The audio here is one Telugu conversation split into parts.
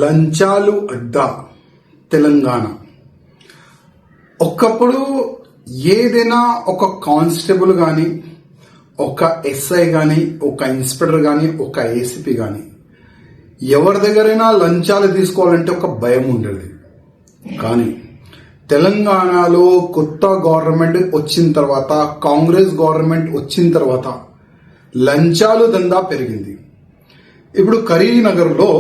లంచాలు అడ్డా తెలంగాణ. ఒకప్పుడు ఏదైనా ఒక కానిస్టేబుల్ కానీ, ఒక ఎస్ఐ కానీ, ఒక ఇన్స్పెక్టర్ కానీ, ఒక ఏసీపీ కానీ ఎవరి దగ్గరైనా లంచాలు తీసుకోవాలంటే ఒక భయం ఉండేది. కానీ తెలంగాణలో కొత్త గవర్నమెంట్ వచ్చిన తర్వాత, కాంగ్రెస్ గవర్నమెంట్ వచ్చిన తర్వాత లంచాలు దందా పెరిగింది. ఇప్పుడు కరీంనగర్లో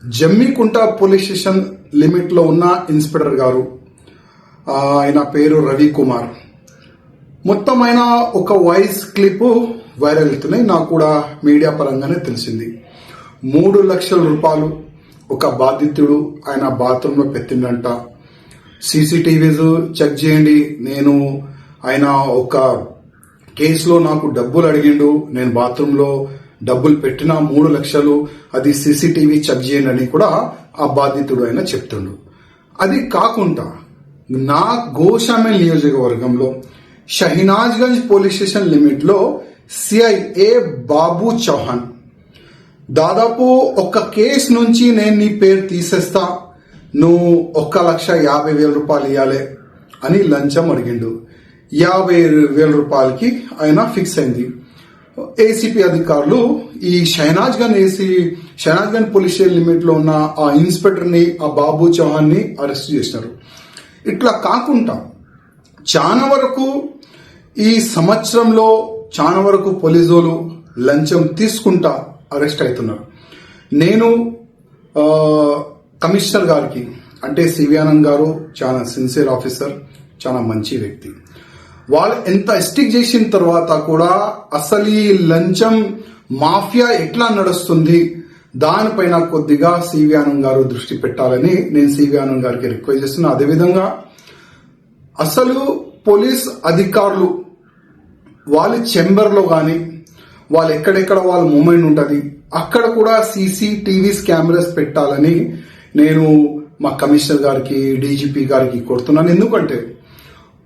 జమ్మికుంట పోలీస్ స్టేషన్ లిమిట్ లో ఉన్న ఇన్స్పెక్టర్ గారు, ఆయన పేరు రవికుమార్, మొత్తం ఆయన ఒక వాయిస్ క్లిప్ వైరల్ అవుతున్నాయి. నాకు కూడా మీడియా పరంగానే తెలిసింది. 3 లక్షల రూపాయలు ఒక బాధితుడు ఆయన బాత్రూమ్ లో పెట్టిండంట. సీసీటీవీస్ చెక్ చేయండి, నేను ఆయన ఒక కేసులో నాకు డబ్బులు అడిగిండు, నేను బాత్రూమ్ లో డబ్బులు పెట్టిన 3 లక్షలు, అది సీసీటీవీ చెక్ చేయండి అని కూడా ఆ బాధితుడు ఆయన చెప్తుండు. అది కాకుండా నా గోషామేల్ నియోజకవర్గంలో షహీనాజ్గంజ్ పోలీస్ స్టేషన్ లిమిట్ లో సిఐఏ బాబు చౌహాన్ దాదాపు ఒక కేసు నుంచి నేను నీ పేరు తీసేస్తా, నువ్వు 1,50,000 రూపాయలు ఇవ్వాలి అని లంచం అడిగిండు. 50,000 రూపాయలకి ఆయన ఫిక్స్ అయింది. ఏసీపీ అధికారులు ఈ షహనాజ్గంజ్ పోలీస్ స్టేషన్ లిమిట్ లో ఉన్న ఆ ఇన్స్పెక్టర్ ని, ఆ బాబు చౌహాన్ ని అరెస్ట్ చేసినారు. ఇట్లా కాకుండా చాలా వరకు ఈ సంవత్సరంలో చాలా వరకు పోలీసులు లంచం తీసుకుంటా అరెస్ట్ అవుతున్నారు. నేను కమిషనర్ గారికి, అంటే సివి ఆనంద్ గారు చాలా సిన్సియర్ ఆఫీసర్, చాలా మంచి వ్యక్తి, వాళ్ళు ఎంత స్టిక్ చేసిన తర్వాత కూడా అసలు ఈ లంచం మాఫియా ఎట్లా నడుస్తుంది దానిపైన కొద్దిగా సివి ఆనంద్ గారు దృష్టి పెట్టాలని నేను సివి ఆనంద్ గారికి రిక్వెస్ట్ చేస్తున్నా. అదేవిధంగా అసలు పోలీస్ అధికారులు వాళ్ళ చెంబర్ లో గాని, వాళ్ళు ఎక్కడెక్కడ వాళ్ళ మూమెంట్ ఉంటది అక్కడ కూడా సీసీటీవీస్ కెమెరాస్ పెట్టాలని నేను మా కమిషనర్ గారికి, డీజీపీ గారికి కోరుతున్నాను. ఎందుకంటే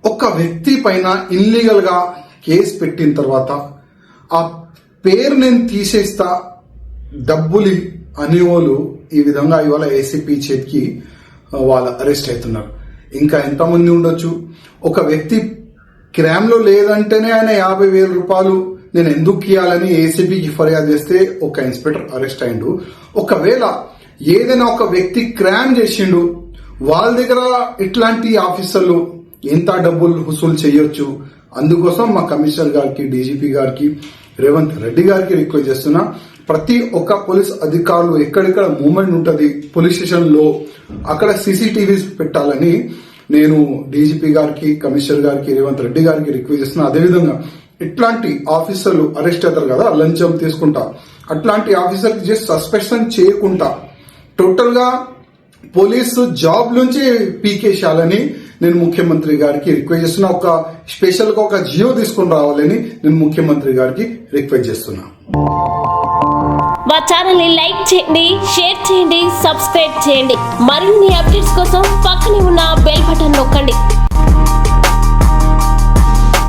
ఒక వ్యక్తి పైన ఇల్లీగల్ గా కేసు పెట్టిన తర్వాత ఆ పేరు నేను తీసేస్తా, డబ్బులు అనేవాళ్ళు ఈ విధంగా ఇవాళ ఏసీపీ చేతికి వాళ్ళు అరెస్ట్ అవుతున్నారు. ఇంకా ఎంతమంది ఉండొచ్చు. ఒక వ్యక్తి క్రైమ్ లో లేదంటేనే ఆయన 50,000 రూపాయలు నేను ఎందుకు ఇవ్వాలని ఏసీపీకి ఫిర్యాదు చేస్తే ఒక ఇన్స్పెక్టర్ అరెస్ట్ అయిండు. ఒకవేళ ఏదైనా ఒక వ్యక్తి క్రైమ్ చేసిండు, వాళ్ళ దగ్గర ఇట్లాంటి ఆఫీసర్లు ఎంత డబ్బులు వసూలు చేయొచ్చు. అందుకోసం మా కమిషనర్ గారికి, డీజీపీ గారికి, రేవంత్ రెడ్డి గారికి రిక్వెస్ట్ చేస్తున్నా, ప్రతి ఒక్క పోలీస్ అధికారులు ఎక్కడెక్కడ మూవ్మెంట్ ఉంటది పోలీస్ స్టేషన్ లో అక్కడ సీసీటీవీస్ పెట్టాలని నేను డీజీపీ గారికి, కమిషనర్ గారికి, రేవంత్ రెడ్డి గారికి రిక్వెస్ట్ చేస్తున్నా. అదేవిధంగా ఇట్లాంటి ఆఫీసర్లు అరెస్ట్ అవుతారు కదా లంచం తీసుకుంటా, అట్లాంటి ఆఫీసర్ జస్ట్ సస్పెన్షన్ చేయకుండా టోటల్ గా పోలీసు జాబ్ నుంచి పీకేసేయాలని నేను ముఖ్యమంత్రి గారికి రిక్వెస్ట్ చేస్తున్నా. ఒక స్పెషల్ గా ఒక జియో తీసుకుని రావాలని నేను ముఖ్యమంత్రి గారికి రిక్వెస్ట్ చేస్తున్నా. మా ఛానల్ ని లైక్ చేయండి, షేర్ చేయండి, సబ్స్క్రైబ్ చేయండి. మరిన్ని అప్డేట్స్ కోసం పక్కనే ఉన్న బెల్ బటన్ నొక్కండి.